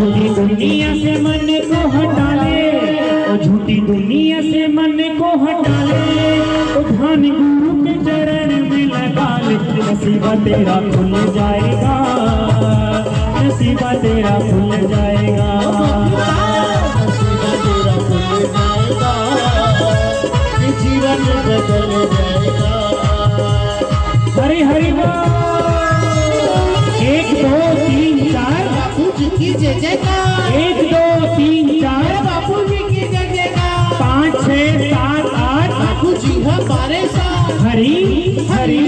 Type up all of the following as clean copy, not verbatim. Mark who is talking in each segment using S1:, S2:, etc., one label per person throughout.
S1: झूठी दुनिया से मन को हटा ले, ओ झूठी दुनिया से मन को हटा ले, ओ ध्यान गुरु के चरण में लगा ले, नसीबा तेरा खुल जाएगा, नसीबा तेरा खुल जाएगा,
S2: नसीबा तेरा खुल जाएगा, जीवन बदल जाएगा।
S1: हरि हरि बोल। 1 2 3 4
S2: बापू जी की जय जयकार,
S1: 1 2 3 4
S2: बापू जी की जय जयकार,
S1: 5 6 7 8
S2: बापू जी हमारे साथ।
S1: हरि हरि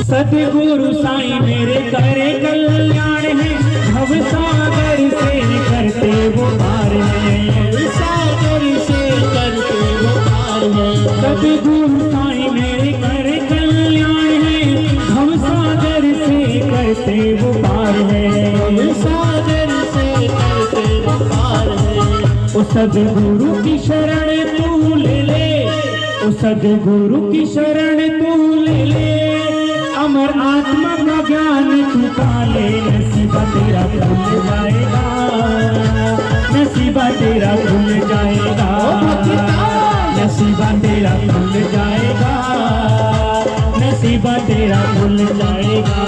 S1: सतगुरु साईं मेरे करे कल्याण है, भव सागर से करते वो पार है,
S2: सागर से करते वो पार है।
S1: सतगुरु साईं मेरे करे कल्याण है, भव सागर से करते वो पार है,
S2: सागर से करते वो पार है।
S1: ओ सतगुरु की शरण तू ले ले, ओ सतगुरु की शरण तू ले ले, अमर आत्मा का ज्ञान तू पा ले, नसीबा तेरा खुल जाएगा, नसीबा तेरा खुल जाएगा, नसीबा तेरा खुल जाएगा, नसीबा तेरा खुल जाएगा।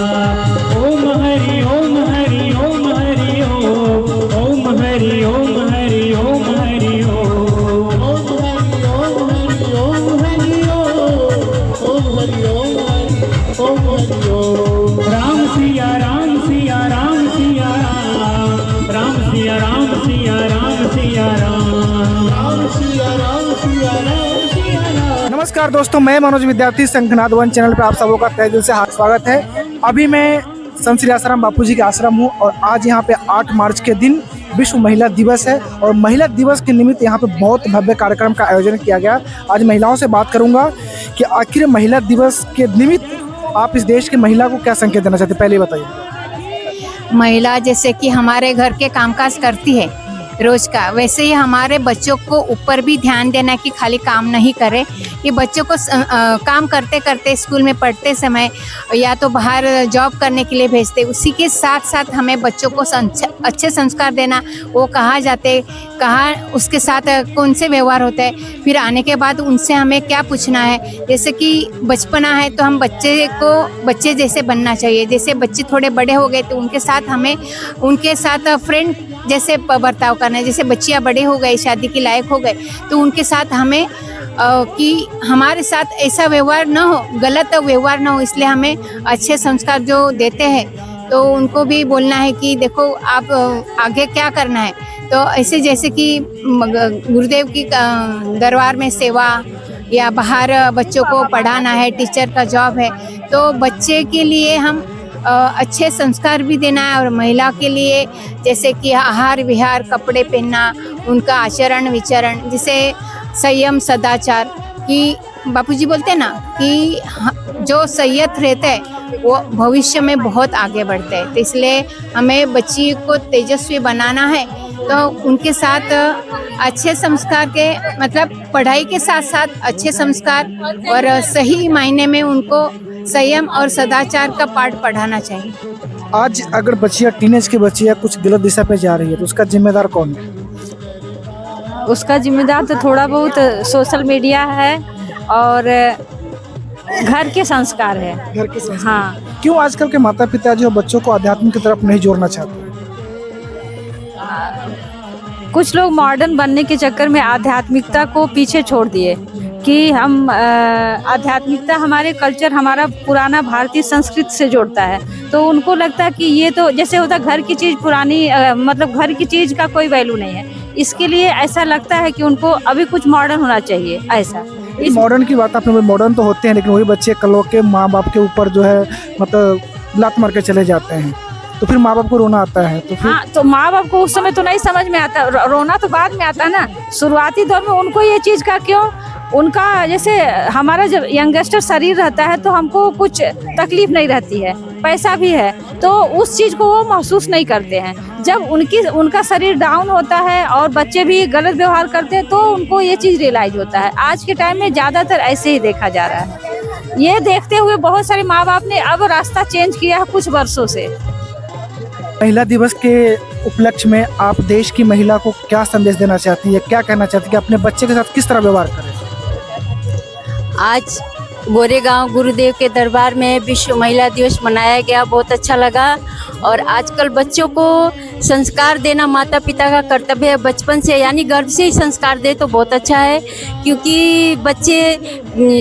S1: ओम हरि ओम हरि ओम हरि ओम हरि ओम हरि ओम हरि ओम।
S2: ओम हरि ओम हरि ओम हरि ओम हरि ओम ओम हरि ओम।
S1: राम सिया राम सिया राम सिया राम, राम सिया राम सिया राम सिया राम,
S2: राम सिया राम सिया राम सिया राम।
S3: नमस्कार दोस्तों, मैं मनोज विद्यार्थी शंखनाद वन चैनल पर आप सबों का तहे दिल से हार्दिक स्वागत है। अभी मैं संत श्री आसाराम बापू जी के आश्रम हूँ और आज यहाँ पे 8 मार्च के दिन विश्व महिला दिवस है और महिला दिवस के निमित्त यहाँ पे बहुत भव्य कार्यक्रम का आयोजन किया गया। आज महिलाओं से बात करूँगा कि आखिर महिला दिवस के निमित्त आप इस देश की महिला को क्या संकेत देना चाहते हैं, पहले बताइए।
S4: महिला जैसे कि हमारे घर के कामकाज करती है रोज का, वैसे ही हमारे बच्चों को ऊपर भी ध्यान देना कि खाली काम नहीं करे, कि बच्चों को काम करते करते स्कूल में पढ़ते समय या तो बाहर जॉब करने के लिए भेजते, उसी के साथ साथ हमें बच्चों को अच्छे संस्कार देना, वो कहाँ जाते, कहाँ उसके साथ कौन से व्यवहार होते हैं, फिर आने के बाद उनसे हमें क्या पूछना है। जैसे कि बचपना है तो हम बच्चे को बच्चे जैसे बनना चाहिए, जैसे बच्चे थोड़े बड़े हो गए तो उनके साथ हमें उनके साथ फ्रेंड जैसे बर्ताव करना है। जैसे बच्चियाँ बड़े हो गए, शादी के लायक हो गए, तो उनके साथ हमें कि हमारे साथ ऐसा व्यवहार न हो, गलत व्यवहार न हो, इसलिए हमें अच्छे संस्कार जो देते हैं तो उनको भी बोलना है कि देखो आप आगे क्या करना है। तो ऐसे जैसे कि गुरुदेव की दरबार में सेवा या बाहर बच्चों को पढ़ाना है, टीचर का जॉब है, तो बच्चे के लिए हम अच्छे संस्कार भी देना है। और महिला के लिए जैसे कि आहार विहार, कपड़े पहनना, उनका आचरण विचरण, जैसे संयम सदाचार, कि बापूजी बोलते हैं ना कि जो संयत रहते हैं वो भविष्य में बहुत आगे बढ़ते हैं। तो इसलिए हमें बच्ची को तेजस्वी बनाना है, तो उनके साथ अच्छे संस्कार के मतलब पढ़ाई के साथ साथ अच्छे संस्कार और सही मायने में उनको संयम और सदाचार का पाठ पढ़ाना चाहिए।
S3: आज अगर बच्चियाँ टीनेज की बच्चियाँ कुछ गलत दिशा पे जा रही है तो उसका जिम्मेदार कौन है?
S5: उसका जिम्मेदार तो थोड़ा बहुत सोशल मीडिया है और घर के संस्कार है।
S3: घर के संस्कार।
S5: हाँ,
S3: क्यों आजकल के माता पिता जो बच्चों को आध्यात्म की तरफ नहीं जोड़ना चाहते?
S5: कुछ लोग मॉडर्न बनने के चक्कर में आध्यात्मिकता को पीछे छोड़ दिए कि हम आध्यात्मिकता हमारे कल्चर, हमारा पुराना भारतीय संस्कृति से जोड़ता है, तो उनको लगता है कि ये तो जैसे होता घर की चीज़ पुरानी, मतलब घर की चीज़ का कोई वैल्यू नहीं है। इसके लिए ऐसा लगता है कि उनको अभी कुछ मॉडर्न होना चाहिए। ऐसा
S3: मॉडर्न की बात आपने, मॉडर्न तो होते हैं लेकिन वही बच्चे कल के माँ बाप के ऊपर जो है मतलब लात मार के चले जाते हैं। तो फिर माँ बाप को रोना आता है, तो फिर
S5: हाँ, तो माँ बाप को उस समय तो नहीं समझ में आता, रोना तो बाद में आता ना। शुरुआती दौर में उनको ये चीज का क्यों, उनका जैसे हमारा जब यंगस्टर शरीर रहता है तो हमको कुछ तकलीफ नहीं रहती है, पैसा भी है, तो उस चीज को वो महसूस नहीं करते हैं। जब उनका शरीर डाउन होता है और बच्चे भी गलत व्यवहार करते हैं तो उनको ये चीज रियलाइज होता है। आज के टाइम में ज्यादातर ऐसे ही देखा जा रहा है। ये देखते हुए बहुत सारे माँ बाप ने अब रास्ता चेंज किया है कुछ वर्षों से।
S3: महिला दिवस के उपलक्ष्य में आप देश की महिला को क्या संदेश देना चाहती है, क्या कहना चाहती है कि अपने बच्चे के साथ किस तरह व्यवहार करें?
S6: आज गोरेगांव गुरुदेव के दरबार में विश्व महिला दिवस मनाया गया, बहुत अच्छा लगा। और आजकल बच्चों को संस्कार देना माता पिता का कर्तव्य है, बचपन से यानी गर्भ से ही संस्कार दे तो बहुत अच्छा है। क्योंकि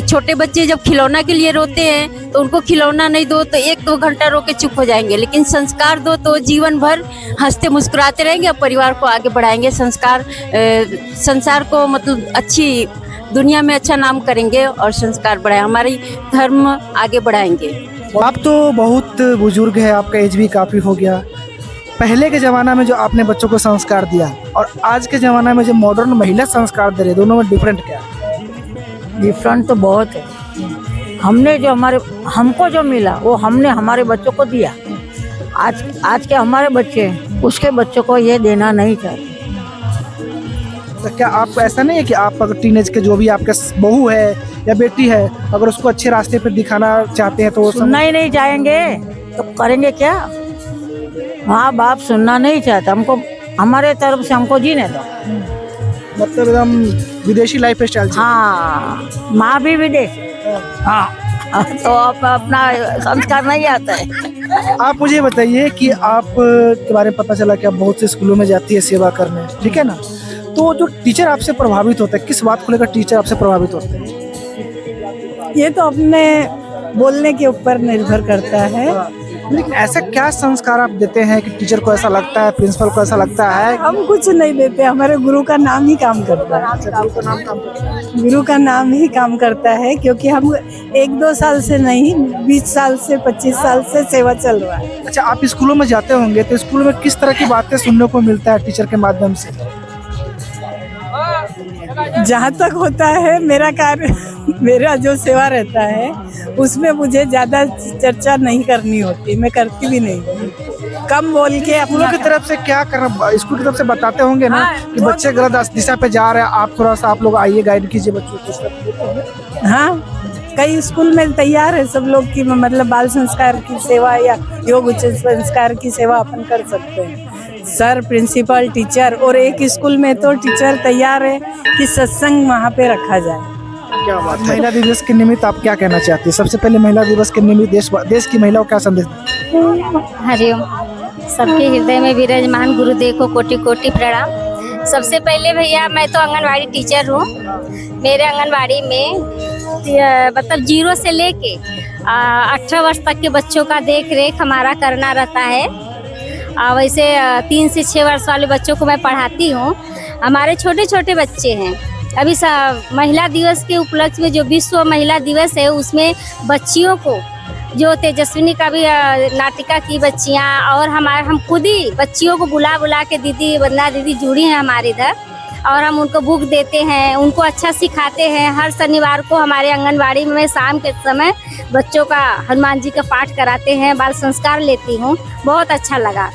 S6: छोटे बच्चे जब खिलौना के लिए रोते हैं तो उनको खिलौना नहीं दो तो 1-2 घंटा रो के चुप हो जाएंगे, लेकिन संस्कार दो तो जीवन भर हंसते मुस्कुराते रहेंगे और परिवार को आगे बढ़ाएंगे। संसार को मतलब अच्छी दुनिया में अच्छा नाम करेंगे और संस्कार बढ़ाए, हमारी धर्म आगे बढ़ाएंगे।
S3: आप तो बहुत बुजुर्ग है, आपका एज भी काफ़ी हो गया। पहले के ज़माना में जो आपने बच्चों को संस्कार दिया और आज के ज़माना में जो मॉडर्न महिला संस्कार दे रहे, दोनों में डिफरेंट क्या है?
S7: डिफरेंट तो बहुत है। हमको जो मिला वो हमने हमारे बच्चों को दिया। आज के हमारे बच्चे उसके बच्चों को ये देना नहीं चाहते।
S3: तो क्या आप ऐसा नहीं है कि आप अगर टीनेज के जो भी आपके बहू है या बेटी है, अगर उसको अच्छे रास्ते पर दिखाना चाहते हैं तो वो
S7: सुनना ही नहीं चाहेंगे तो करेंगे क्या? माँ बाप सुनना नहीं चाहता, हमको हमारे तरफ से हमको जीने दो।
S3: मतलब एकदम विदेशी लाइफ स्टाइल।
S7: हाँ, माँ भी विदेश। हाँ, तो अपना संस्कार नहीं आता है।
S3: आप मुझे बताइए कि आप के बारे में पता चला कि आप बहुत से स्कूलों में जाती है सेवा करने, ठीक है ना? तो जो टीचर आपसे प्रभावित होता है, किस बात को लेकर टीचर आपसे प्रभावित होते हैं?
S8: ये तो अपने बोलने के ऊपर निर्भर करता है।
S3: लेकिन ऐसा क्या संस्कार आप देते हैं कि टीचर को ऐसा लगता है, प्रिंसिपल को ऐसा लगता है?
S8: हम कुछ नहीं देते, हमारे गुरु का नाम ही काम करता है। गुरु का नाम ही काम करता है, क्योंकि हम 1-2 साल से नहीं, 20 साल से 25 साल से सेवा चल रहा है।
S3: अच्छा, आप स्कूलों में जाते होंगे तो स्कूल में किस तरह की बातें सुनने को मिलता है टीचर के माध्यम से?
S8: जहाँ तक होता है मेरा कार्य, मेरा जो सेवा रहता है उसमें मुझे ज़्यादा चर्चा नहीं करनी होती, मैं करती भी नहीं, कम बोल के।
S3: स्कूलों की तरफ से क्या करना, स्कूल की तरफ से बताते होंगे ना कि बच्चे गलत दिशा पे जा रहे हैं, आप थोड़ा सा आप लोग आइए गाइड कीजिए बच्चों को।
S8: हाँ, कई स्कूल में तैयार है सब लोग की मतलब बाल संस्कार की सेवा या योग उच्च संस्कार की सेवा अपन कर सकते हैं। सर, प्रिंसिपल, टीचर, और एक स्कूल में तो टीचर तैयार है कि सत्संग वहाँ पे रखा जाए।
S3: क्या बात है। महिला दिवस के निमित्त आप क्या कहना चाहती हैं? सबसे पहले महिला दिवस के निमित्त देश की महिलाओं को क्या संदेश?
S9: हरिओम। सबके हृदय में विराजमान गुरुदेव को कोटि कोटि प्रणाम। सबसे पहले भैया, मैं तो आंगनवाड़ी टीचर हूँ। मेरे आंगनवाड़ी में मतलब 0 से लेके 18 वर्ष तक के बच्चों का देख रेख हमारा करना रहता है। वैसे 3 से 6 वर्ष वाले बच्चों को मैं पढ़ाती हूँ। हमारे छोटे छोटे बच्चे हैं। अभी महिला दिवस के उपलक्ष्य में जो विश्व महिला दिवस है उसमें बच्चियों को, जो तेजस्विनी का भी नाटिका की बच्चियाँ और हम खुद ही बच्चियों को बुला बुला के दीदी, वंदना दीदी जुड़ी हैं हमारे इधर, और हम उनको बुक देते हैं, उनको अच्छा सिखाते हैं। हर शनिवार को हमारे आंगनवाड़ी में शाम के समय बच्चों का हनुमान जी का पाठ कराते हैं, बाल संस्कार लेती हूँ। बहुत अच्छा लगा।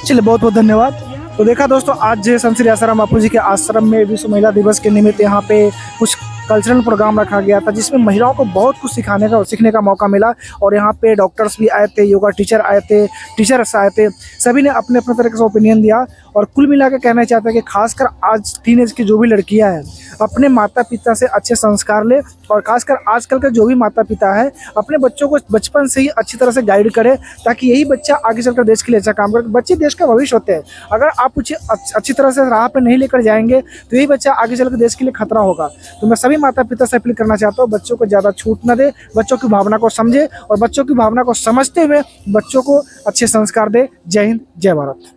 S3: चलिए, बहुत बहुत धन्यवाद। तो देखा दोस्तों, आज संत श्री आसाराम बापू जी के आश्रम में विश्व महिला दिवस के निमित्त यहाँ पे कुछ कल्चरल प्रोग्राम रखा गया था, जिसमें महिलाओं को बहुत कुछ सिखाने का और सीखने का मौका मिला। और यहाँ पे डॉक्टर्स भी आए थे, योगा टीचर आए थे, टीचर्स आए थे, सभी ने अपने अपने तरह से ओपिनियन दिया। और कुल मिला के कहना चाहते हैं कि खासकर आज टीनेज की जो भी लड़कियां हैं अपने माता पिता से अच्छे संस्कार ले, और खासकर आजकल के जो भी माता पिता है अपने बच्चों को बचपन से ही अच्छी तरह से गाइड करे, ताकि यही बच्चा आगे चलकर देश के लिए अच्छा काम करे। बच्चे देश का भविष्य होते हैं। अगर आप उसे अच्छी तरह से राह पर नहीं लेकर जाएंगे तो यही बच्चा आगे चलकर देश के लिए खतरा होगा। तो मैं सभी माता पिता से अपील करना चाहता हूँ, बच्चों को ज़्यादा छूट न दे, बच्चों की भावना को समझे और बच्चों की भावना को समझते हुए बच्चों को अच्छे संस्कार दे। जय हिंद, जय भारत।